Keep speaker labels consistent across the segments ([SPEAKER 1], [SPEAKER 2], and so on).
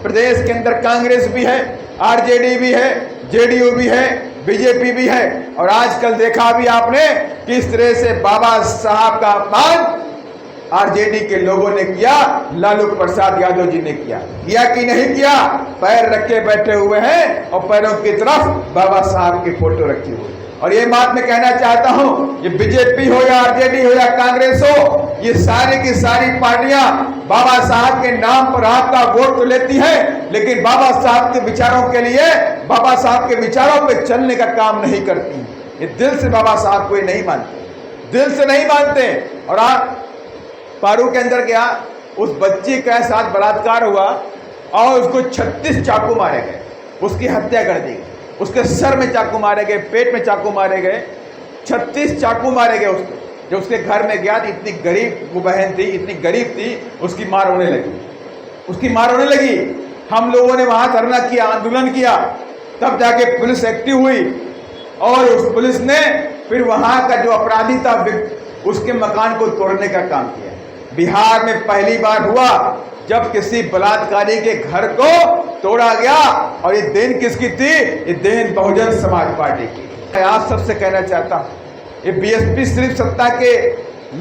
[SPEAKER 1] प्रदेश के अंदर कांग्रेस भी है, आरजेडी भी है, जेडीयू भी है, बीजेपी भी है। और आजकल देखा भी आपने किस तरह से बाबा साहब का अपमान आरजेडी के लोगों ने किया, लालू प्रसाद यादव जी ने किया कि नहीं किया? पैर रखे बैठे हुए हैं और पैरों की तरफ बाबा साहब की फोटो रखी हुई। और ये बात मैं कहना चाहता हूं, ये बीजेपी हो या आरजेडी हो या कांग्रेस हो, ये सारी की सारी पार्टियां बाबा साहब के नाम पर आपका वोट तो लेती है, लेकिन बाबा साहब के विचारों के लिए, बाबा साहब के विचारों पे चलने का काम नहीं करती। ये दिल से बाबा साहब को नहीं मानते, दिल से नहीं मानते। और आप पारू के अंदर गया, उस बच्ची के साथ बलात्कार हुआ और उसको 36 चाकू मारे गए, उसकी हत्या कर दी, उसके सर में चाकू मारे गए, पेट में चाकू मारे गए, 36 चाकू मारे गए उसको। जब उसके घर में गया, इतनी गरीब वो बहन थी, इतनी गरीब थी, उसकी मार होने लगी, उसकी मार होने लगी। हम लोगों ने वहां धरना किया, आंदोलन किया, तब जाके पुलिस एक्टिव हुई और उस पुलिस ने फिर वहां का जो अपराधी था उसके मकान को तोड़ने का काम किया। बिहार में पहली बार हुआ जब किसी बलात्कारी के घर को तोड़ा गया, और ये देन किसकी थी? ये देन बहुजन समाज पार्टी की। मैं आप सबसे कहना चाहता हूं, ये बीएसपी सिर्फ सत्ता के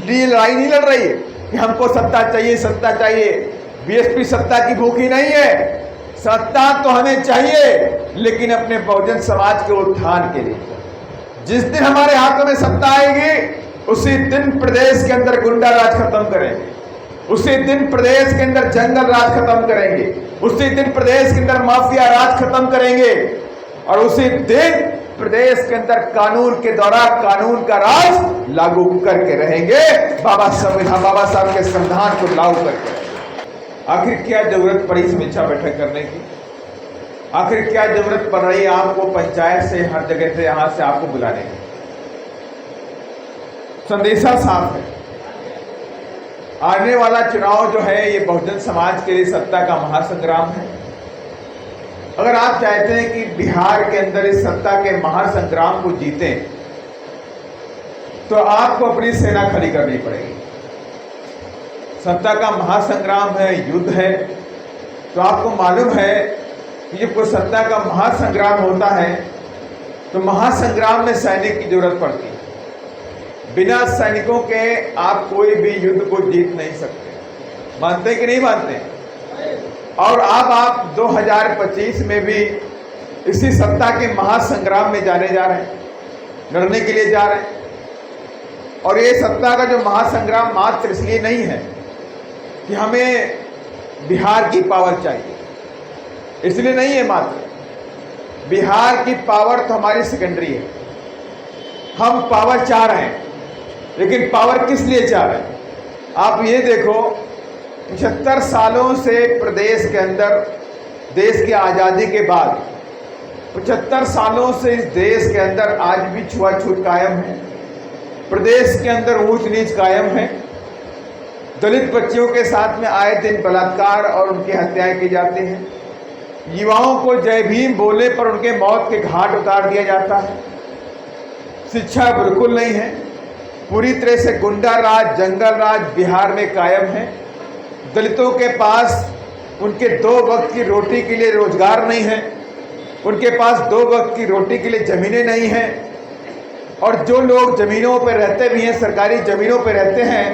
[SPEAKER 1] लिए लड़ाई नहीं लड़ रही है कि हमको सत्ता चाहिए, सत्ता चाहिए। बीएसपी सत्ता की भूखी नहीं है, सत्ता तो हमें चाहिए, लेकिन अपने बहुजन समाज के उत्थान के लिए। जिस दिन हमारे हाथों में सत्ता आएगी, उसी दिन प्रदेश के अंदर गुंडा राज खत्म करेंगे, उसी दिन प्रदेश के अंदर जंगल राज खत्म करेंगे, उसी दिन प्रदेश के अंदर माफिया राज खत्म करेंगे, और उसी दिन प्रदेश के अंदर कानून के द्वारा कानून का राज लागू करके रहेंगे, बाबा साहब के संविधान को लागू करके। आखिर क्या जरूरत पड़ी समीक्षा बैठक करने की? आखिर क्या जरूरत पड़ रही है आपको पंचायत से, हर जगह से, यहां से आपको बुलाने की? संदेशा साफ है, आने वाला चुनाव जो है ये बहुजन समाज के लिए सत्ता का महासंग्राम है। अगर आप चाहते हैं कि बिहार के अंदर इस सत्ता के महासंग्राम को जीतें, तो आपको अपनी सेना खड़ी करनी पड़ेगी। सत्ता का महासंग्राम है, युद्ध है, तो आपको मालूम है कि जब कोई सत्ता का महासंग्राम होता है तो महासंग्राम में सैनिक की जरूरत पड़ती है। बिना सैनिकों के आप कोई भी युद्ध को जीत नहीं सकते। मानते कि नहीं मानते? और अब आप 2025 में भी इसी सत्ता के महासंग्राम में जाने जा रहे हैं, लड़ने के लिए जा रहे हैं। और ये सत्ता का जो महासंग्राम मात्र इसलिए नहीं है कि हमें बिहार की पावर चाहिए, इसलिए नहीं है मात्र। बिहार की पावर तो हमारी सेकेंडरी है, हम पावर चाह रहे हैं, लेकिन पावर किस लिए चाह रहे हैं? आप ये देखो, 75 सालों से प्रदेश के अंदर, देश की आज़ादी के बाद 75 सालों से इस देश के अंदर आज भी छुआछूत कायम है, प्रदेश के अंदर ऊंच नीच कायम है, दलित बच्चियों के साथ में आए दिन बलात्कार और उनकी हत्याएं की जाती हैं, युवाओं को जय भीम बोलने पर उनके मौत के घाट उतार दिया जाता है, शिक्षा बिल्कुल नहीं है, पूरी तरह से गुंडा राज, जंगल राज बिहार में कायम है। दलितों के पास उनके 2 वक्त की रोटी के लिए रोजगार नहीं है, उनके पास 2 वक्त की रोटी के लिए ज़मीनें नहीं हैं, और जो लोग ज़मीनों पर रहते भी हैं, सरकारी ज़मीनों पर रहते हैं,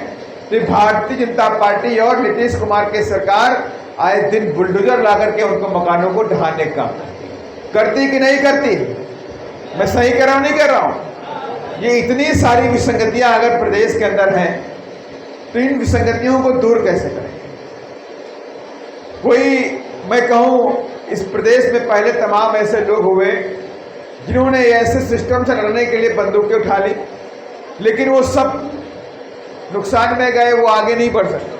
[SPEAKER 1] तो भारतीय जनता पार्टी और नीतीश कुमार की सरकार आए दिन बुलडोजर ला करके उनको मकानों को ढहाने का करती कि नहीं करती? मैं सही कह रहा हूँ, नहीं कह रहा हूँ? ये इतनी सारी विसंगतियां अगर प्रदेश के अंदर हैं, तो इन विसंगतियों को दूर कैसे करें? कोई, मैं कहूँ, इस प्रदेश में पहले तमाम ऐसे लोग हुए जिन्होंने ऐसे सिस्टम से लड़ने के लिए बंदूकें उठा ली, लेकिन वो सब नुकसान में गए, वो आगे नहीं बढ़ सकते।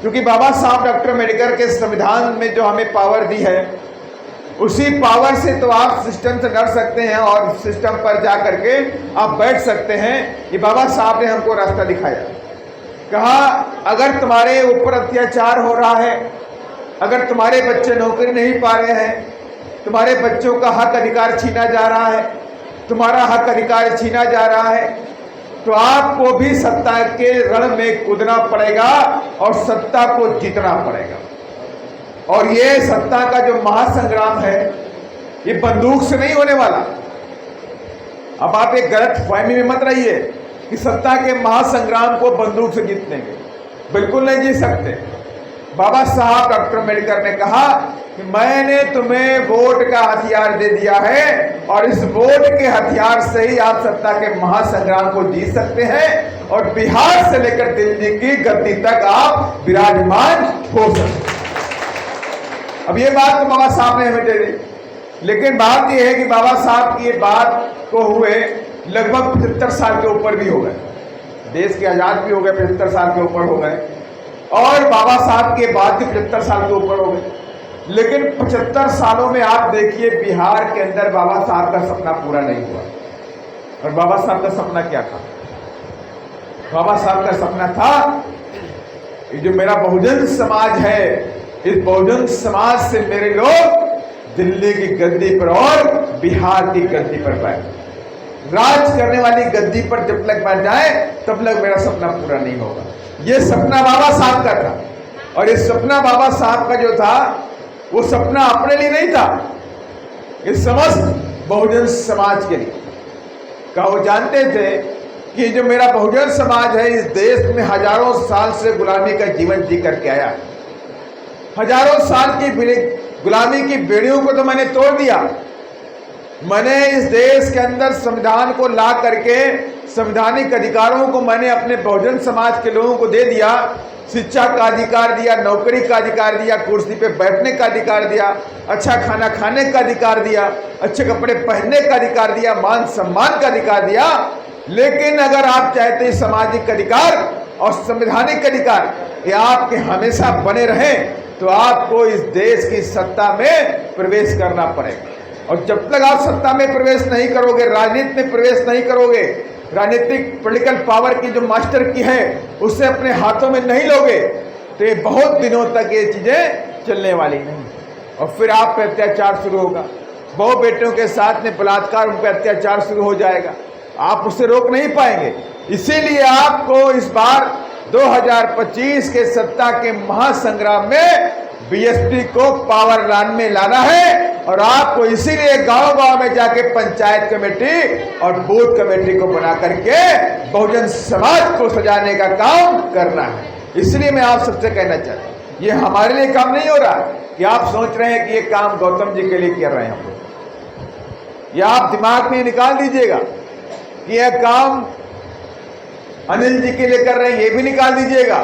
[SPEAKER 1] क्योंकि बाबा साहब डॉक्टर अम्बेडकर के संविधान में जो हमें पावर दी है, उसी पावर से तो आप सिस्टम से लड़ सकते हैं और सिस्टम पर जा करके आप बैठ सकते हैं। ये बाबा साहब ने हमको रास्ता दिखाया, कहा अगर तुम्हारे ऊपर अत्याचार हो रहा है, अगर तुम्हारे बच्चे नौकरी नहीं पा रहे हैं, तुम्हारे बच्चों का हक अधिकार छीना जा रहा है, तुम्हारा हक अधिकार छीना जा रहा है, तो आपको भी सत्ता के रण में कूदना पड़ेगा और सत्ता को जीतना पड़ेगा। और ये सत्ता का जो महासंग्राम है ये बंदूक से नहीं होने वाला। अब आप एक गलत फहमी में मत रहिए कि सत्ता के महासंग्राम को बंदूक से जीत लेंगे, बिल्कुल नहीं जीत सकते। बाबा साहब डॉक्टर अम्बेडकर ने कहा कि मैंने तुम्हें वोट का हथियार दे दिया है और इस वोट के हथियार से ही आप सत्ता के महासंग्राम को जीत सकते हैं और बिहार से लेकर दिल्ली की गद्दी तक आप विराजमान हो सकते। अब ये बात तो बाबा साहब ने हमें दे दी, लेकिन बात यह है कि बाबा साहब की ये बात को हुए लगभग 75 साल के ऊपर भी हो गए, देश के आजाद भी हो गए, 75 साल के ऊपर हो गए, और बाबा साहब के बाद भी 75 साल के ऊपर हो गए। लेकिन 75 सालों में आप देखिए बिहार के अंदर बाबा साहब का सपना पूरा नहीं हुआ। और बाबा साहब का सपना क्या था? बाबा साहब का सपना था कि जो मेरा बहुजन समाज है, इस बहुजन समाज से मेरे लोग दिल्ली की गद्दी पर और बिहार की गद्दी पर बैठ राज करने वाली गद्दी पर जब तक बैठ जाए तब तक मेरा सपना पूरा नहीं होगा। ये सपना बाबा साहब का था, और ये सपना बाबा साहब का जो था वो सपना अपने लिए नहीं था, इस समस्त बहुजन समाज के लिए का। वो जानते थे कि जो मेरा बहुजन समाज है इस देश में हजारों साल से गुलामी का जीवन जी करके आया, हजारों साल की गुलामी की बेड़ियों को तो मैंने तोड़ दिया। मैंने इस देश के अंदर संविधान को ला करके संवैधानिक अधिकारों को मैंने अपने बहुजन समाज के लोगों को दे दिया। शिक्षा का अधिकार दिया, नौकरी का अधिकार दिया, कुर्सी पे बैठने का अधिकार दिया, अच्छा खाना खाने का अधिकार दिया, अच्छे कपड़े पहनने का अधिकार दिया, मान सम्मान का अधिकार दिया। लेकिन अगर आप चाहते हैं सामाजिक अधिकार और संवैधानिक अधिकार ये आपके हमेशा बने रहें तो आपको इस देश की सत्ता में प्रवेश करना पड़ेगा। और जब तक आप सत्ता में प्रवेश नहीं करोगे, राजनीति में प्रवेश नहीं करोगे, राजनीतिक पॉलिटिकल पावर की जो मास्टर की है उसे अपने हाथों में नहीं लोगे तो ये बहुत दिनों तक ये चीजें चलने वाली नहीं। और फिर आप पे अत्याचार शुरू होगा, बहु बेटियों के साथ में बलात्कार, उन पर अत्याचार शुरू हो जाएगा, आप उसे रोक नहीं पाएंगे। इसीलिए आपको इस बार 2025 के सत्ता के महासंग्राम में बीएसपी को पावर लाइन में लाना है। और आपको इसीलिए गांव-गांव में जाके पंचायत कमेटी और बूथ कमेटी को बना करके बहुजन समाज को सजाने का काम करना है। इसलिए मैं आप सबसे कहना चाहता हूँ ये हमारे लिए काम नहीं हो रहा कि आप सोच रहे हैं कि ये काम गौतम जी के लिए कर रहे हैं हम लोग। ये आप दिमाग में निकाल दीजिएगा कि यह काम अनिल जी के लिए कर रहे हैं, ये भी निकाल दीजिएगा।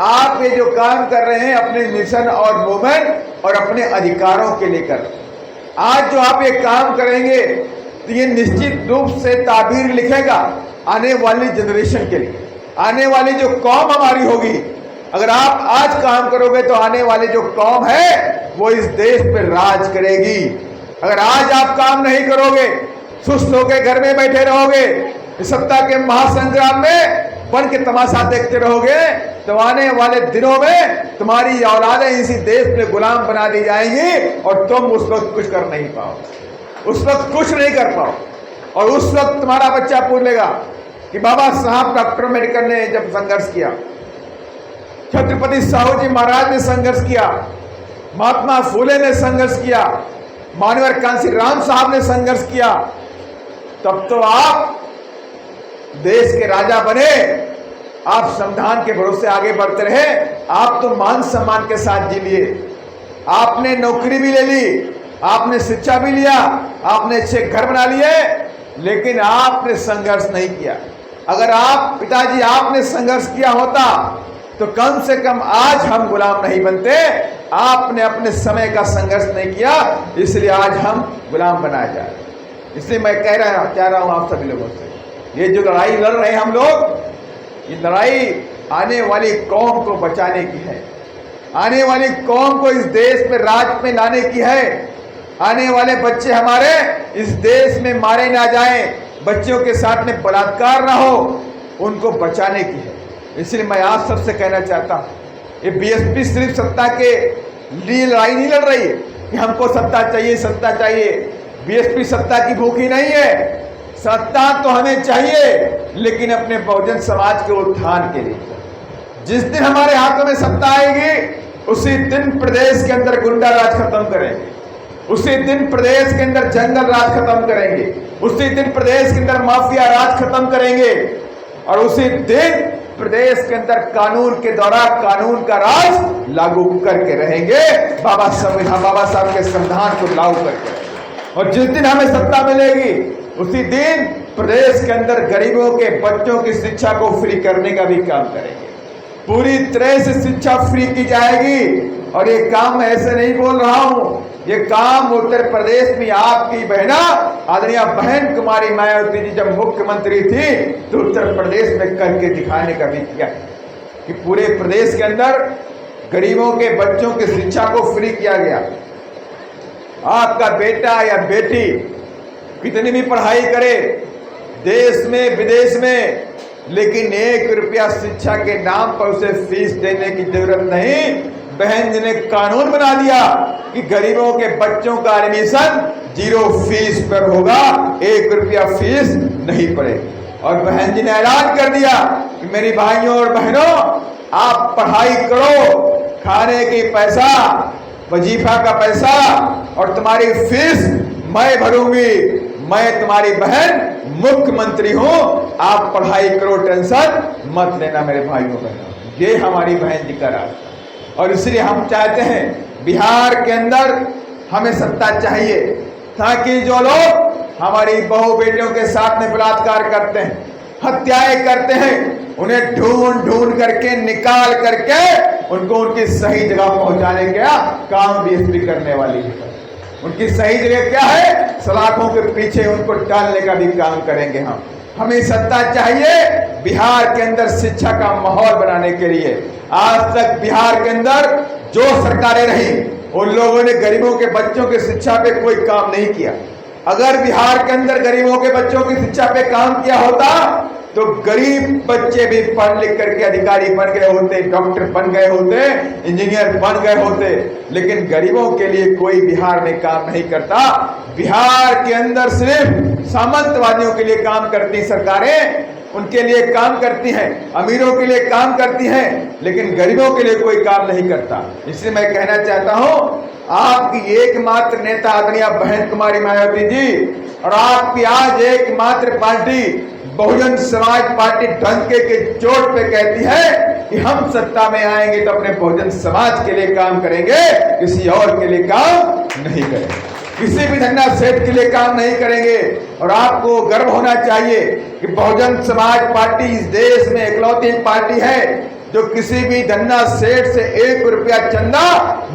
[SPEAKER 1] आप ये जो काम कर रहे हैं अपने मिशन और मूवमेंट और अपने अधिकारों के लिए कर रहे हैं। आज जो आप ये काम करेंगे तो ये निश्चित रूप से ताबीर लिखेगा आने वाली जनरेशन के लिए, आने वाली जो कौम हमारी होगी। अगर आप आज काम करोगे तो आने वाली जो कौम है वो इस देश पर राज करेगी। अगर आज आप काम नहीं करोगे, सुस्त होकर घर में बैठे रहोगे, इस सत्ता के महासंग्राम में बन के तमाशा देखते रहोगे तो आने वाले दिनों में तुम्हारी औलादें इसी देश में गुलाम बना दी जाएंगी और तुम उस वक्त कुछ कर नहीं पाओ, उस वक्त कुछ नहीं कर पाओ। और उस वक्त तुम्हारा बच्चा पूछेगा कि बाबा साहब डॉक्टर अम्बेडकर ने जब संघर्ष किया, छत्रपति साहू जी महाराज ने संघर्ष किया, महात्मा फूले ने संघर्ष किया, मानवर कांशीराम साहब ने संघर्ष किया, तब तो आप देश के राजा बने, आप संविधान के भरोसे आगे बढ़ते रहे, आप तो मान सम्मान के साथ जी लिए, आपने नौकरी भी ले ली, आपने शिक्षा भी लिया, आपने अच्छे घर बना लिए, लेकिन आपने संघर्ष नहीं किया। अगर आप पिताजी आपने संघर्ष किया होता तो कम से कम आज हम गुलाम नहीं बनते। आपने अपने समय का संघर्ष नहीं किया, इसलिए आज हम गुलाम बनाए जा रहे। इसलिए मैं कह रहा हूं आप सभी लोगों से, ये जो लड़ाई लड़ रहे हैं हम लोग, ये लड़ाई आने वाली कौम को बचाने की है, आने वाली कौम को इस देश में राज में लाने की है। आने वाले बच्चे हमारे इस देश में मारे ना जाएं, बच्चों के साथ में बलात्कार ना हो, उनको बचाने की है। इसलिए मैं आप सबसे कहना चाहता हूँ, ये बीएसपी सिर्फ सत्ता के लिए लड़ाई नहीं लड़ रही है कि हमको सत्ता चाहिए, सत्ता चाहिए। बीएसपी सत्ता की भूखी नहीं है, सत्ता तो हमें चाहिए लेकिन अपने बहुजन समाज के उत्थान के लिए। जिस दिन हमारे हाथों में सत्ता आएगी उसी दिन प्रदेश के अंदर गुंडा राज खत्म करेंगे, उसी दिन प्रदेश के अंदर जंगल राज खत्म करेंगे, उसी दिन प्रदेश के अंदर माफिया राज खत्म करेंगे और उसी दिन प्रदेश के अंदर कानून के द्वारा कानून का राज लागू करके रहेंगे। बाबा साहब के संविधान को लागू करके रहेंगे। और जिस दिन हमें सत्ता मिलेगी उसी दिन प्रदेश के अंदर गरीबों के बच्चों की शिक्षा को फ्री करने का भी काम करेंगे। पूरी तरह से शिक्षा फ्री की जाएगी। और ये काम मैं ऐसे नहीं बोल रहा हूं, ये काम उत्तर प्रदेश में आपकी बहना आदरणीय बहन कुमारी मायावती जी जब मुख्यमंत्री थी तो उत्तर प्रदेश में करके दिखाने का भी किया कि पूरे प्रदेश के अंदर गरीबों के बच्चों की शिक्षा को फ्री किया गया। आपका बेटा या बेटी कितनी भी पढ़ाई करे देश में विदेश में, लेकिन 1 रुपया शिक्षा के नाम पर उसे फीस देने की जरूरत नहीं। बहन जी ने कानून बना दिया कि गरीबों के बच्चों का एडमिशन 0 फीस पर होगा, 1 रुपया फीस नहीं पड़ेगी। और बहन जी ने ऐलान कर दिया कि मेरी भाइयों और बहनों आप पढ़ाई करो, खाने की पैसा, वजीफा का पैसा और तुम्हारी फीस मैं भरूंगी, मैं तुम्हारी बहन मुख्यमंत्री हूं, आप पढ़ाई करो, टेंशन मत लेना मेरे भाइयों बहनों। ये हमारी बहन जी का रास्ता। और इसलिए हम चाहते हैं बिहार के अंदर हमें सत्ता चाहिए ताकि जो लोग हमारी बहू बेटियों के साथ में बलात्कार करते हैं, हत्याएं करते हैं, उन्हें ढूंढ ढूंढ करके निकाल करके उनको उनकी सही जगह पहुंचाने का काम बीएसपी करने वाली है। उनकी सही जगह क्या है, सलाखों के पीछे उनको डालने का भी काम करेंगे हम। हमें सत्ता चाहिए बिहार के अंदर शिक्षा का माहौल बनाने के लिए। आज तक बिहार के अंदर जो सरकारें रही उन लोगों ने गरीबों के बच्चों की शिक्षा पे कोई काम नहीं किया। अगर बिहार के अंदर गरीबों के बच्चों की शिक्षा पे काम किया होता तो गरीब बच्चे भी पढ़ लिख करके अधिकारी बन गए होते, डॉक्टर बन गए होते, इंजीनियर बन गए होते। लेकिन गरीबों के लिए कोई बिहार में काम नहीं करता। बिहार के अंदर सिर्फ सामंतवादियों के लिए काम करती सरकारें, उनके लिए काम करती हैं, अमीरों के लिए काम करती हैं, लेकिन गरीबों के लिए कोई काम नहीं करता। इसलिए मैं कहना चाहता हूं आपकी एकमात्र नेता आदरणीय बहन कुमारी मायावती जी और आपकी आज एकमात्र पार्टी बहुजन समाज पार्टी डंके के चोट पे कहती है कि हम सत्ता में आएंगे तो अपने बहुजन समाज के लिए काम करेंगे, किसी और के लिए काम नहीं करेंगे, किसी भी धन्ना सेठ के लिए काम नहीं करेंगे। और आपको गर्व होना चाहिए कि बहुजन समाज पार्टी इस देश में इकलौती पार्टी है जो किसी भी धन्ना सेठ से 1 रुपया चंदा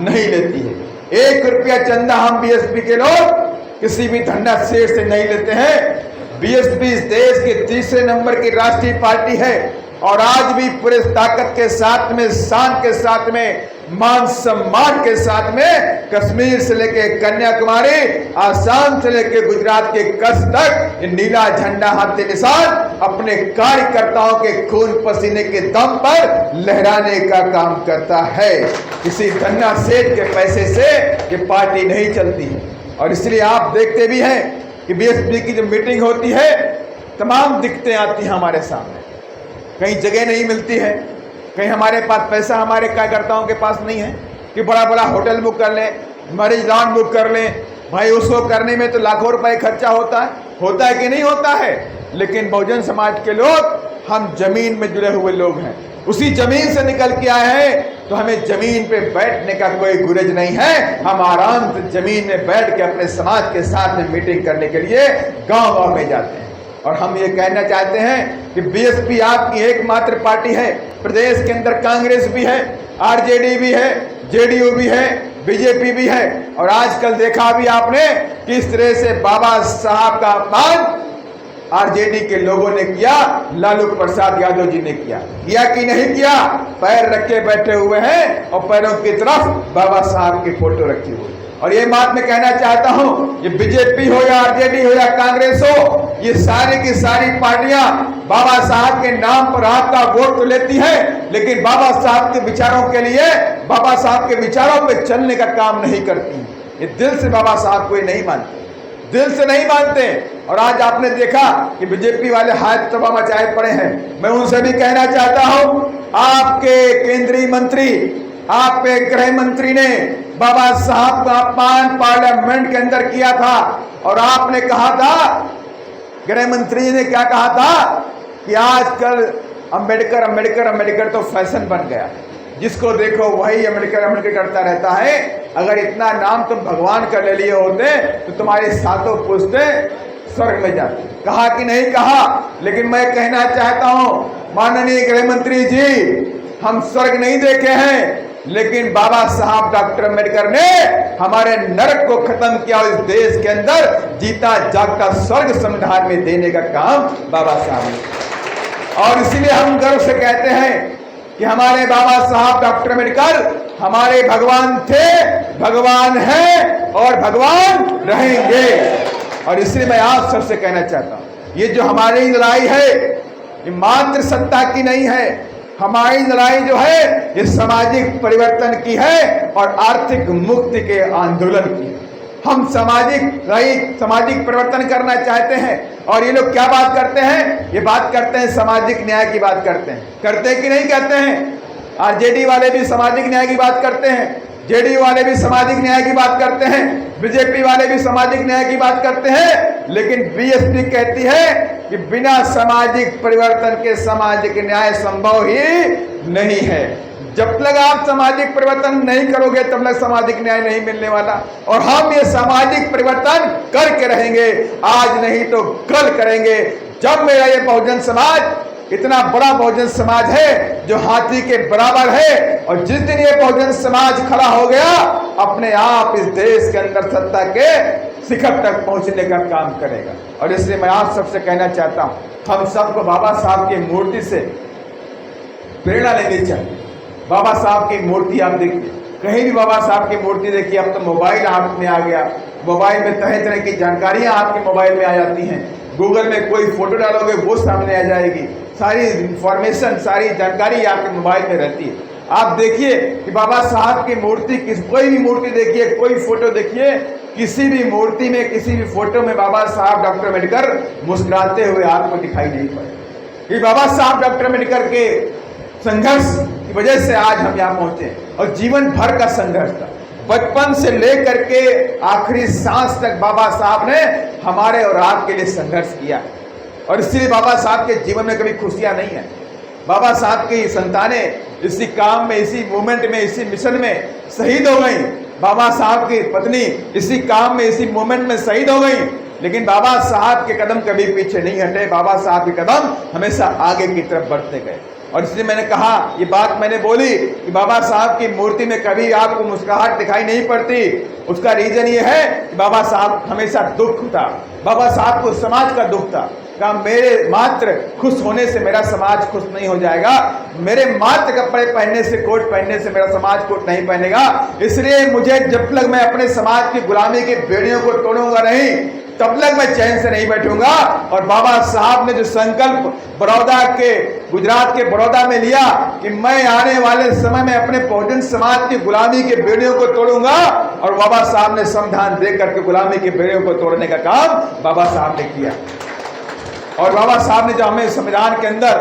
[SPEAKER 1] नहीं लेती है। 1 रुपया चंदा हम बीएसपी के लोग किसी भी धन्ना सेठ से नहीं लेते हैं। बीएसपी इस देश के 3रे नंबर की राष्ट्रीय पार्टी है और आज भी पूरे ताकत के साथ में, शान के साथ में, मान सम्मान के साथ में कश्मीर से लेके कन्याकुमारी, आसाम से लेके गुजरात के कच्छ तक ये नीला झंडा हाथ निशान अपने कार्यकर्ताओं के खून पसीने के दम पर लहराने का काम करता है। किसी धन्ना सेठ के पैसे से ये पार्टी नहीं चलती है। और इसलिए आप देखते भी हैं कि बीएसपी की जो मीटिंग होती है तमाम दिक्कतें आती हैं हमारे सामने, कहीं जगह नहीं मिलती है, कहीं हमारे पास पैसा हमारे कार्यकर्ताओं के पास नहीं है कि बड़ा बड़ा होटल बुक कर लें, मैरिज लॉन बुक कर लें। भाई उसको करने में तो लाखों रुपए खर्चा होता है कि नहीं होता है। लेकिन बहुजन समाज के लोग हम जमीन में जुड़े हुए लोग हैं, उसी जमीन से निकल के आए हैं, तो हमें जमीन पे बैठने का कोई गुरेज नहीं है। हम आराम से जमीन में बैठ के अपने समाज के साथ में मीटिंग करने के लिए गांव-गांव में जाते हैं। और हम ये कहना चाहते हैं कि बीएसपी आपकी एकमात्र पार्टी है। प्रदेश के अंदर कांग्रेस भी है, आरजेडी भी है, जेडीयू भी है, बीजेपी भी है। और आजकल देखा भी आपने किस तरह से बाबा साहब का अपमान आरजेडी के लोगों ने किया, लालू प्रसाद यादव जी ने किया कि नहीं किया? पैर रखे बैठे हुए हैं और पैरों की तरफ बाबा साहब की फोटो रखी हुई। और ये बात मैं कहना चाहता हूं, ये बीजेपी हो या आरजेडी हो या कांग्रेस हो, ये सारी की सारी पार्टियां बाबा साहब के नाम पर आपका वोट तो लेती है, लेकिन बाबा साहब के विचारों के लिए, बाबा साहब के विचारों पे चलने का काम नहीं करती। ये दिल से बाबा साहब को नहीं मानते, दिल से नहीं मानते। और आज आपने देखा कि बीजेपी वाले हाथ तबाह मचाए पड़े हैं। मैं उनसे भी कहना चाहता हूं, आपके केंद्रीय मंत्री, आपके गृह मंत्री ने बाबा साहब का अपमान पार्लियामेंट के अंदर किया था और आपने कहा था, गृह मंत्री जी ने क्या कहा था कि आजकल अंबेडकर अंबेडकर अंबेडकर तो फैशन बन गया, जिसको देखो वही अंबेडकर अंबेडकर करता रहता है। अगर इतना नाम तुम भगवान का ले लिए होते तो तुम्हारे सातों पुश्ते स्वर्ग में जाते। कहा कि नहीं कहा, लेकिन मैं कहना चाहता हूं माननीय गृह मंत्री जी, हम स्वर्ग नहीं देखे हैं, लेकिन बाबा साहब डॉक्टर अम्बेडकर ने हमारे नरक को खत्म किया और इस देश के अंदर जीता जागता स्वर्ग संविधान में देने का काम बाबा साहब ने। और इसीलिए हम गर्व से कहते हैं कि हमारे बाबा साहब डॉक्टर अम्बेडकर हमारे भगवान थे, भगवान हैं और भगवान रहेंगे। और इसलिए मैं आप सबसे कहना चाहता हूं, ये जो हमारी लड़ाई है ये मात्र सत्ता की नहीं है, हमारी लड़ाई जो है ये सामाजिक परिवर्तन की है और आर्थिक मुक्ति के आंदोलन की है। हम सामाजिक परिवर्तन करना चाहते हैं और ये लोग क्या बात करते हैं, ये बात करते हैं सामाजिक न्याय की बात करते हैं, करते कि नहीं कहते हैं। आरजेडी वाले भी सामाजिक न्याय की बात करते हैं, जेडीयू वाले भी सामाजिक न्याय की बात करते हैं, बीजेपी वाले भी सामाजिक न्याय की बात करते हैं, लेकिन बीएसपी कहती है कि बिना सामाजिक परिवर्तन के सामाजिक न्याय संभव ही नहीं है। जब तक आप सामाजिक परिवर्तन नहीं करोगे तब तक सामाजिक न्याय नहीं मिलने वाला। और हम ये सामाजिक परिवर्तन करके रहेंगे, आज नहीं तो कल करेंगे। जब मेरा ये बहुजन समाज, इतना बड़ा बहुजन समाज है जो हाथी के बराबर है, और जिस दिन ये बहुजन समाज खड़ा हो गया अपने आप इस देश के अंदर सत्ता के शिखर तक पहुंचने का काम करेगा। और इसलिए मैं आप सबसे कहना चाहता हूं, हम सबको बाबा साहब की मूर्ति से प्रेरणा लेनी चाहिए। बाबा साहब की मूर्ति आप देखिए, कहीं भी बाबा साहब की मूर्ति देखिए। अब तो मोबाइल हाथ में आ गया, मोबाइल में तरह तरह की जानकारियां आपके मोबाइल में आ जाती हैं। गूगल में कोई फोटो डालोगे वो सामने आ जाएगी, सारी इंफॉर्मेशन सारी जानकारी आपके मोबाइल में रहती है। आप देखिए कि बाबा साहब की मूर्ति, कोई भी मूर्ति देखिए, कोई फोटो देखिए, किसी भी मूर्ति में किसी भी फोटो में बाबा साहब डॉक्टर अम्बेडकर मुस्कुराते हुए आपको दिखाई नहीं पड़े। ये बाबा साहब डॉक्टर अम्बेडकर के संघर्ष की वजह से आज हम यहाँ पहुंचे, और जीवन भर का संघर्ष था। बचपन से लेकर के आखिरी सांस तक बाबा साहब ने हमारे और आपके लिए संघर्ष किया, और इसलिए बाबा साहब के जीवन में कभी खुशियां नहीं है। बाबा साहब की संतानें इसी काम में, इसी मूवमेंट में, इसी मिशन में शहीद हो गई। बाबा साहब की पत्नी इसी काम में, इसी मूवमेंट में शहीद हो गई, लेकिन बाबा साहब के कदम कभी पीछे नहीं हटे। बाबा साहब के कदम हमेशा आगे की तरफ बढ़ते गए। और इसलिए मैंने कहा, ये बात मैंने बोली कि बाबा साहब की मूर्ति में कभी आपको मुस्कुराहट दिखाई नहीं पड़ती। उसका रीजन ये है कि बाबा साहब हमेशा दुख था, बाबा साहब को समाज का दुख था। कहा मेरे मात्र खुश होने से मेरा समाज खुश नहीं हो जाएगा, मेरे मात्र कपड़े पहनने से, कोट पहनने से मेरा समाज कोट नहीं पहनेगा। इसलिए मुझे जब तक मैं अपने समाज की गुलामी की बेड़ियों को तोड़ूंगा नहीं, तब तक मैं चैन से नहीं बैठूंगा। और बाबा साहब ने जो संकल्प गुजरात के बड़ौदा में लिया कि मैं आने वाले समय में अपने बहुजन समाज की गुलामी के बेड़ियों को तोड़ूंगा, और बाबा साहब ने संविधान दे करके गुलामी के बेड़ियों को तोड़ने का काम बाबा साहब ने किया। और बाबा साहब ने जो हमें संविधान के अंदर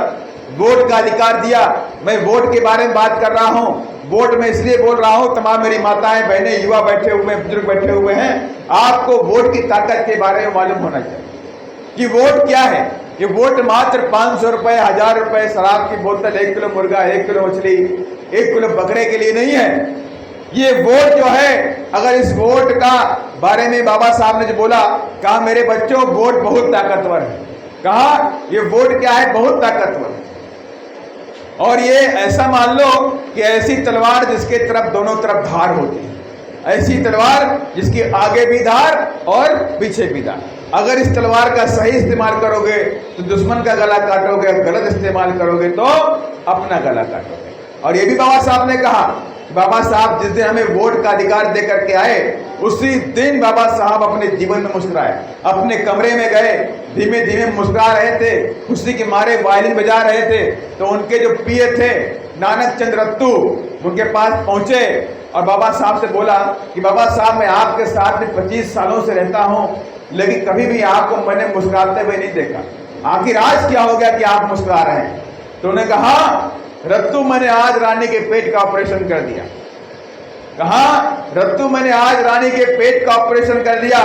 [SPEAKER 1] वोट का अधिकार दिया, मैं वोट के बारे में बात कर रहा हूं। वोट में इसलिए बोल रहा हूं, तमाम मेरी माताएं बहनें, युवा बैठे हुए हैं, बुजुर्ग बैठे हुए हैं, आपको वोट की ताकत के बारे में मालूम होना चाहिए कि वोट क्या है। ये वोट मात्र 500 रुपए, 1000 रुपए, शराब की बोतल, 1 किलो मुर्गा, 1 किलो मछली, 1 किलो बकरे के लिए नहीं है। ये वोट जो है, अगर इस वोट का बारे में बाबा साहब ने जो बोला, कहा मेरे बच्चों वोट बहुत ताकतवर है। कहा ये वोट क्या है, बहुत ताकतवर है। और ये ऐसा मान लो कि ऐसी तलवार जिसके तरफ दोनों तरफ धार होती है, ऐसी तलवार जिसकी आगे भी धार और पीछे भी धार। अगर इस तलवार का सही इस्तेमाल करोगे तो दुश्मन का गला काटोगे, गलत इस्तेमाल करोगे तो अपना गला काटोगे। और ये भी बाबा साहब ने कहा, बाबा साहब जिस दिन हमें वोट का अधिकार दे करके आए, उसी दिन बाबा साहब अपने जीवन में मुस्कुराए। अपने कमरे में गए, धीमे धीमे मुस्कुरा रहे थे, खुशी के मारे वायलिन बजा रहे थे, तो उनके जो पिए थे नानक चंद रत्तू, उनके पास पहुंचे और बाबा साहब से बोला कि बाबा साहब मैं आपके साथ में 25 सालों से रहता हूं, लेकिन कभी भी आपको मैंने मुस्कुराते हुए नहीं देखा, आखिर आज क्या हो गया कि आप मुस्कुरा रहे हैं। तो उन्होंने कहा रत्तू मैंने आज रानी के पेट का ऑपरेशन कर दिया, कहा, रत्तू मैंने आज रानी के पेट का ऑपरेशन कर दिया,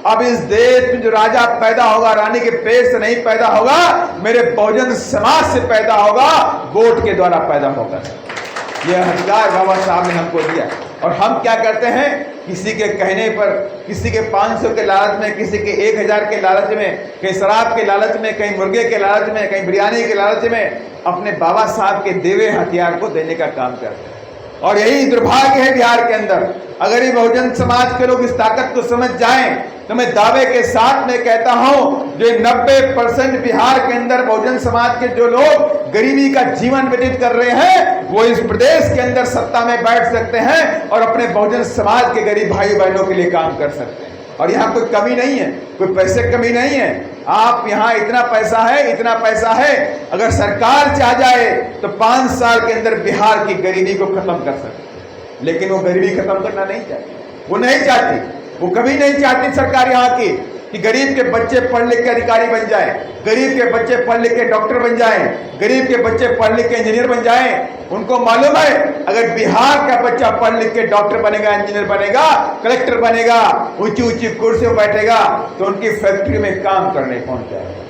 [SPEAKER 1] अब इस देश में जो राजा पैदा होगा रानी के पेट से नहीं पैदा होगा, मेरे बहुजन समाज से पैदा होगा, वोट के द्वारा पैदा होगा। यह अधिकार बाबा साहब ने हमको दिया। और हम क्या करते हैं, किसी के कहने पर, किसी के 500 के लालच में, किसी के 1000 के लालच में, कहीं शराब के लालच में, कहीं मुर्गे के लालच में, कहीं बिरयानी के लालच में अपने बाबा साहब के देवे हथियार को देने का काम करते हैं। और यही दुर्भाग्य है बिहार के अंदर। अगर ये बहुजन समाज के लोग इस ताकत को समझ जाएं तो मैं दावे के साथ में कहता हूं, जो 90% बिहार के अंदर बहुजन समाज के जो लोग गरीबी का जीवन व्यतीत कर रहे हैं, वो इस प्रदेश के अंदर सत्ता में बैठ सकते हैं और अपने बहुजन समाज के गरीब भाई बहनों के लिए काम कर सकते हैं। और यहाँ कोई कमी नहीं है, कोई पैसे की कमी नहीं है। आप यहाँ इतना पैसा है, इतना पैसा है, अगर सरकार चाह जाए तो 5 साल के अंदर बिहार की गरीबी को खत्म कर सकते। लेकिन वो गरीबी खत्म करना नहीं चाहती, वो नहीं चाहती, वो कभी नहीं चाहती सरकार यहाँ की कि गरीब के बच्चे पढ़ लिख के अधिकारी बन जाए, गरीब के बच्चे पढ़ लिख के डॉक्टर बन जाए, गरीब के बच्चे पढ़ लिख के इंजीनियर बन जाए। उनको मालूम है, अगर बिहार का बच्चा पढ़ लिख के डॉक्टर बनेगा, इंजीनियर बनेगा, कलेक्टर बनेगा, ऊंची ऊंची कुर्सी पर बैठेगा, तो उनकी फैक्ट्री में काम करने कौन जाएगा?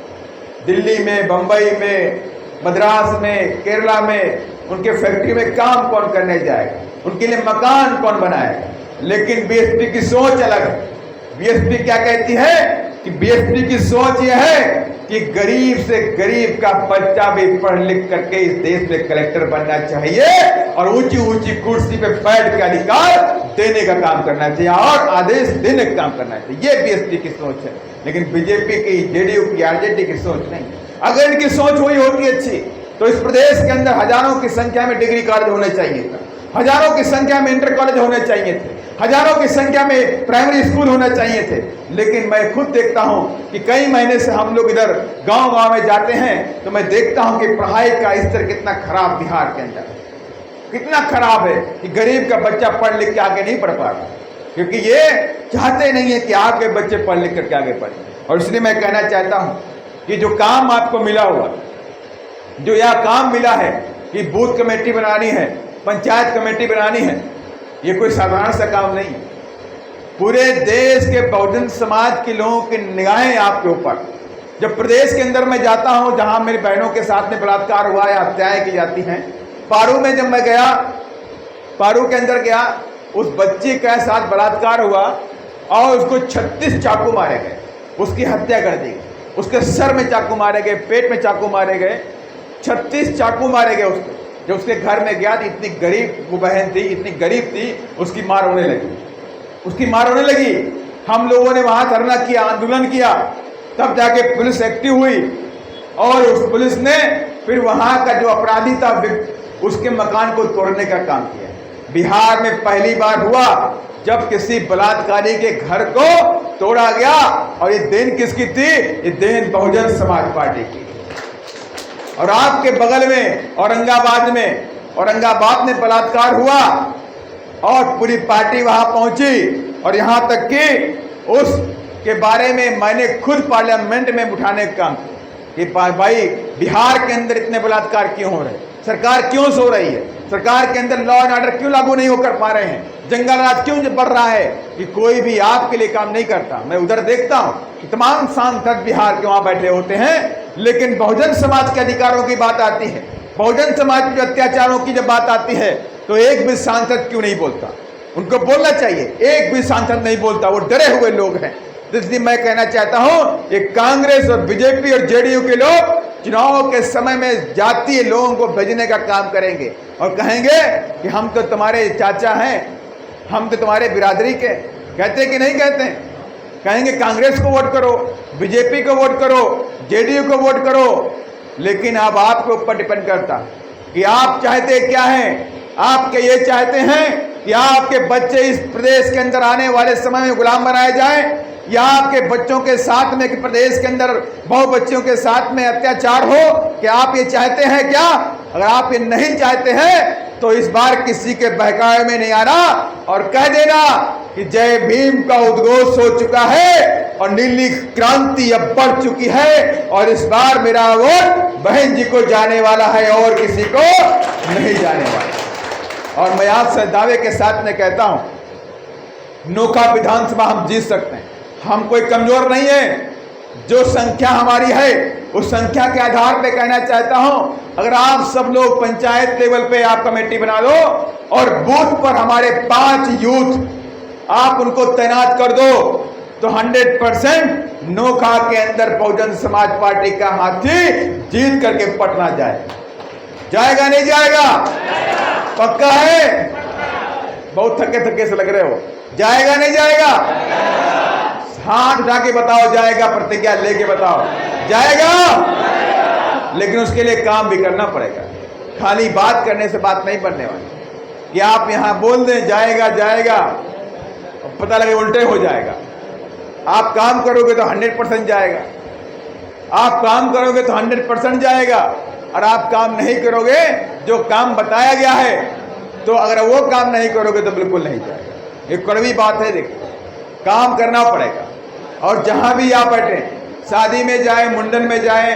[SPEAKER 1] दिल्ली में, बंबई में, मद्रास में, केरला में उनके फैक्ट्री में काम कौन करने जाएगा? उनके लिए मकान कौन बनाएगा? लेकिन बीएसपी की सोच अलग है। बीएसपी क्या कहती है कि बीएसपी की सोच यह है कि गरीब से गरीब का बच्चा भी पढ़ लिख करके इस देश में कलेक्टर बनना चाहिए और ऊंची ऊंची कुर्सी पे बैठ के अधिकार देने का काम करना चाहिए और आदेश देने का काम करना चाहिए। ये बीएसपी की सोच है। लेकिन बीजेपी की, जेडीयू की, आरजेडी की सोच नहीं। अगर इनकी सोच हुई होती अच्छी तो इस प्रदेश के अंदर हजारों की संख्या में डिग्री कॉलेज होने चाहिए था, हजारों की संख्या में इंटर कॉलेज होने चाहिए थे, हजारों की संख्या में प्राइमरी स्कूल होने चाहिए थे। लेकिन मैं खुद देखता हूं कि कई महीने से हम लोग इधर गांव-गांव में जाते हैं तो मैं देखता हूं कि पढ़ाई का स्तर कितना खराब बिहार के अंदर, कितना खराब है कि गरीब का बच्चा पढ़ लिख के आगे नहीं पढ़ पा रहा, क्योंकि ये चाहते नहीं है कि आपके बच्चे पढ़ लिख करके आगे पढ़े। और इसलिए मैं कहना चाहता हूं कि जो काम आपको मिला हुआ, जो यह काम मिला है कि बूथ कमेटी बनानी है, पंचायत कमेटी बनानी है, ये कोई साधारण सा काम नहीं है। पूरे देश के बहुजन समाज के लोगों की निगाहें आपके ऊपर। जब प्रदेश के अंदर मैं जाता हूं जहां मेरी बहनों के साथ में बलात्कार हुआ या हत्याएं की जाती हैं, पारू में जब मैं गया, पारू के अंदर गया, उस बच्ची के साथ बलात्कार हुआ और उसको 36 चाकू मारे गए, उसकी हत्या कर दी, उसके सर में चाकू मारे गए, पेट में चाकू मारे गए, 36 चाकू मारे गए उसको। जब उसके घर में गया तो इतनी गरीब वो बहन थी, इतनी गरीब थी, उसकी मार होने लगी, उसकी मार होने लगी। हम लोगों ने वहां धरना किया, आंदोलन किया, तब जाके पुलिस एक्टिव हुई और उस पुलिस ने फिर वहां का जो अपराधी था उसके मकान को तोड़ने का काम किया। बिहार में पहली बार हुआ जब किसी बलात्कारी के घर को तोड़ा गया और ये देन किसकी थी? ये देन बहुजन समाज पार्टी की। और आपके बगल में औरंगाबाद में बलात्कार हुआ और पूरी पार्टी वहां पहुंची और यहां तक कि उसके बारे में मैंने खुद पार्लियामेंट में उठाने का काम किया कि भाई बिहार के अंदर इतने बलात्कार क्यों हो रहे हैं, सरकार क्यों सो रही है, सरकार के अंदर लॉ एंड ऑर्डर क्यों लागू नहीं होकर पा रहे हैं, जंगल राज क्यों बढ़ रहा है, कि कोई भी आपके लिए काम नहीं करता। मैं उधर देखता हूं कि तमाम सांसद बिहार के वहां बैठे होते हैं, लेकिन बहुजन समाज के अधिकारों की बात आती है, बहुजन समाज के अत्याचारों की जब बात आती है तो एक भी सांसद क्यों नहीं बोलता? उनको बोलना चाहिए, एक भी सांसद नहीं बोलता, वो डरे हुए लोग हैं। इसलिए मैं कहना चाहता हूं, ये कांग्रेस और बीजेपी और जेडीयू के लोग चुनाव के समय में जातीय लोगों को भेजने का काम करेंगे और कहेंगे कि हम तो तुम्हारे चाचा हैं, हम तो तुम्हारे बिरादरी के। कहते कि नहीं कहते? कहेंगे कांग्रेस को वोट करो, बीजेपी को वोट करो, जेडीयू को वोट करो। लेकिन अब आपके ऊपर डिपेंड करता कि आप चाहते क्या हैं। आपके ये चाहते हैं कि आपके बच्चे इस प्रदेश के अंदर आने वाले समय में गुलाम बनाए जाएं, या आपके बच्चों के साथ में प्रदेश के अंदर बहु बच्चियों के साथ में अत्याचार हो? क्या आप ये चाहते हैं क्या? अगर आप ये नहीं चाहते हैं तो इस बार किसी के बहकावे में नहीं आना और कह देना कि जय भीम का उद्घोष हो चुका है और नीली क्रांति अब बढ़ चुकी है और इस बार मेरा वोट बहन जी को जाने वाला है और किसी को नहीं जाने वाला। और मैं आज से दावे के साथ में कहता हूं, नोखा विधानसभा हम जीत सकते हैं। हम कोई कमजोर नहीं है। जो संख्या हमारी है उस संख्या के आधार पे कहना चाहता हूं, अगर आप सब लोग पंचायत लेवल पे आप कमेटी बना लो और बूथ पर हमारे 5 यूथ आप उनको तैनात कर दो तो 100% नोखा के अंदर बहुजन समाज पार्टी का हाथी जीत करके पटना जाएगा नहीं जाएगा? पक्का है? बहुत थके थके से लग रहे हो। जाएगा नहीं जाएगा? हाथ उठा के बताओ जाएगा, प्रतिज्ञा लेके बताओ जाएगा। लेकिन उसके लिए काम भी करना पड़ेगा। खाली बात करने से बात नहीं बनने वाली कि आप यहां बोल दें जाएगा जाएगा, पता लगे उल्टे हो जाएगा। आप काम करोगे तो 100% जाएगा। आप काम करोगे तो 100% जाएगा। और आप काम नहीं करोगे, जो काम बताया गया है, तो अगर वो काम नहीं करोगे तो बिल्कुल नहीं जाएगा। ये कड़वी बात है। देखिए, काम करना पड़ेगा। और जहां भी आप बैठे, शादी में जाए, मुंडन में जाए,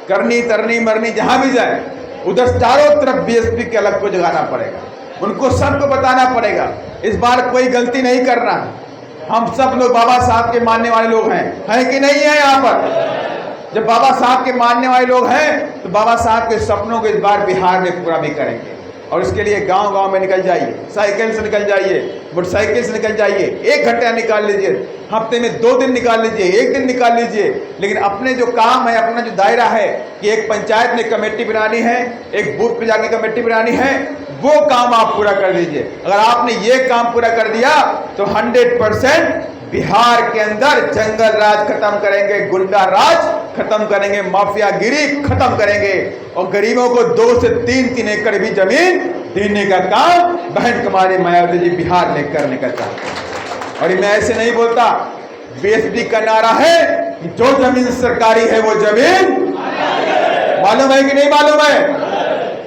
[SPEAKER 1] करनी तरनी मरनी जहां भी जाए, उधर चारों तरफ बीएसपी के अलग को जगाना पड़ेगा। उनको सबको बताना पड़ेगा इस बार कोई गलती नहीं करना। हम सब लोग बाबा साहब के मानने वाले लोग हैं कि नहीं है? यहाँ पर जब बाबा साहब के मानने वाले लोग हैं तो बाबा साहब के सपनों को इस बार बिहार में पूरा भी करेंगे। और इसके लिए गांव गांव में निकल जाइए, साइकिल से निकल जाइए, मोटरसाइकिल से निकल जाइए। 1 घंटा निकाल लीजिए, हफ्ते में 2 दिन निकाल लीजिए, 1 दिन निकाल लीजिए। लेकिन अपने जो काम है, अपना जो दायरा है कि एक पंचायत में कमेटी बनानी है, एक बूथ पे जाके कमेटी बनानी है, वो काम आप पूरा कर लीजिए। अगर आपने ये काम पूरा कर दिया तो 100% बिहार के अंदर जंगल राज खत्म करेंगे, गुंडा राज खत्म करेंगे, माफियागिरी खत्म करेंगे और गरीबों को 2 से 3 एकड़ भी जमीन देने का काम बहन कुमारी मायावती जी बिहार में करने का चाहते हैं। और मैं ऐसे नहीं बोलता, बीएसपी का नारा है कि जो जमीन सरकारी है वो जमीन मालूम है कि नहीं मालूम है?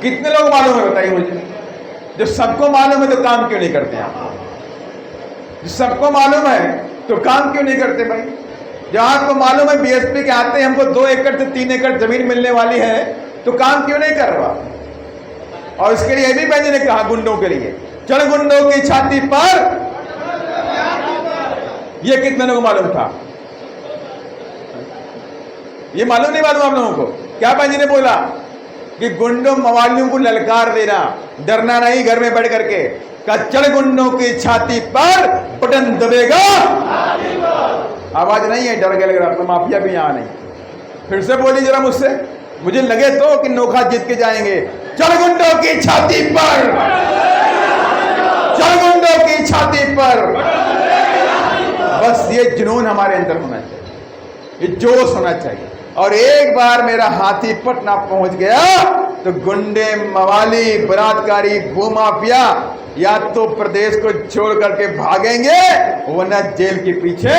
[SPEAKER 1] कितने लोग मालूम है बताइए मुझे? जो सबको मालूम है तो काम क्यों नहीं करते आप? जो सबको मालूम है तो काम क्यों नहीं करते भाई? जब आपको मालूम है बीएसपी के आते हैं हमको 2 एकड़ से 3 एकड़ जमीन मिलने वाली है तो काम क्यों नहीं कर रहा? और इसके लिए भी मैंने ने कहा गुंडों के लिए, चढ़ गुंडों की छाती पर। ये कितने लोगों को मालूम था? ये मालूम नहीं मालूम आप लोगों को? क्या भाई जी ने बोला कि गुंडों मवालियों को ललकार देना, डरना नहीं, घर में बैठ करके चढ़ गुंडों की छाती पर बटन दबेगा। आवाज नहीं है, डर गए लग रहा तो माफिया भी यहां नहीं। फिर से बोलिए जरा मुझसे, मुझे लगे तो कि नोखा जीत के जाएंगे। चढ़ गुंडों की छाती पर, चढ़ गुंडों की छाती पर। बस ये जुनून हमारे अंदर होना चाहिए, ये जोश होना चाहिए। और एक बार मेरा हाथी पटना पहुंच गया तो गुंडे, मवाली, बलात्कारी, भूमाफिया या तो प्रदेश को छोड़ करके भागेंगे वरना जेल के पीछे।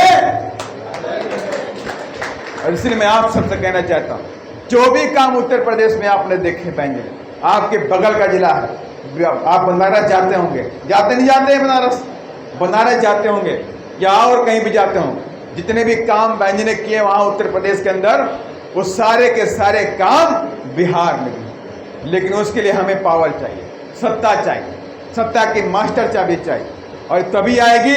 [SPEAKER 1] और इसलिए मैं आप सबसे कहना चाहता हूं, जो भी काम उत्तर प्रदेश में आपने देखे पाएंगे, आपके बगल का जिला है, आप बनारस जाते होंगे, जाते नहीं जाते हैं बनारस? बनारस जाते होंगे या और कहीं भी जाते होंगे, जितने भी काम बैंजी ने किए वहां उत्तर प्रदेश के अंदर, वो सारे के सारे काम बिहार में भी। लेकिन उसके लिए हमें पावर चाहिए, सत्ता चाहिए, सत्ता की मास्टर चाबी चाहिए। और तभी आएगी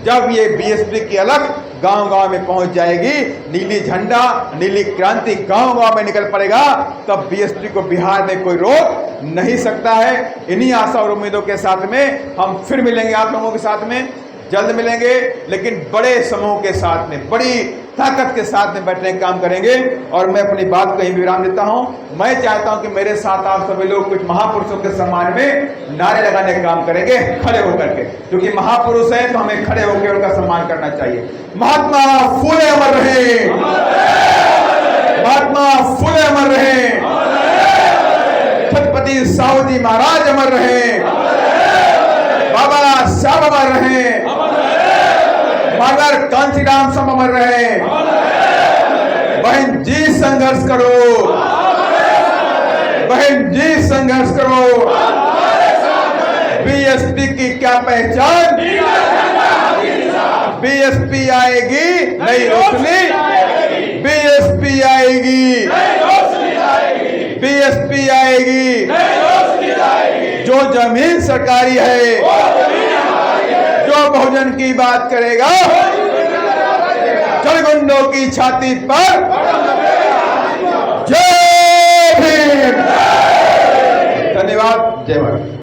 [SPEAKER 1] जब ये बीएसपी की अलग गांव गांव में पहुंच जाएगी, नीली झंडा, नीली क्रांति गांव गांव में निकल पड़ेगा, तब बीएसपी को बिहार में कोई रोक नहीं सकता है। इन्हीं आशा और उम्मीदों के साथ में हम फिर मिलेंगे आप लोगों के साथ में, जल्द मिलेंगे, लेकिन बड़े समूह के साथ में, बड़ी ताकत के साथ में बैठने का काम करेंगे। और मैं अपनी बात को यहीं विराम देता हूं। मैं चाहता हूं कि मेरे साथ आप सभी लोग कुछ महापुरुषों के सम्मान में नारे लगाने का काम करेंगे खड़े होकर के, क्योंकि महापुरुष हैं तो हमें खड़े होकर उनका सम्मान करना चाहिए। महात्मा फूले अमर रहे, महात्मा फूले अमर रहे, छत्रपति साहू जी महाराज अमर रहे, बाबा साहब अमर रहे, मगर कांसीराम सब अमर रहे। बहन जी संघर्ष करो, बहन जी संघर्ष करो। बीएसपी की क्या पहचान? बीएसपी आएगी नई रोशनी, बीएसपी आएगी, बीएसपी आएगी। जो जमीन सरकारी है, जो बहुजन की बात करेगा चलगुंडों की छाती पर जय भीम। धन्यवाद। जय भारत।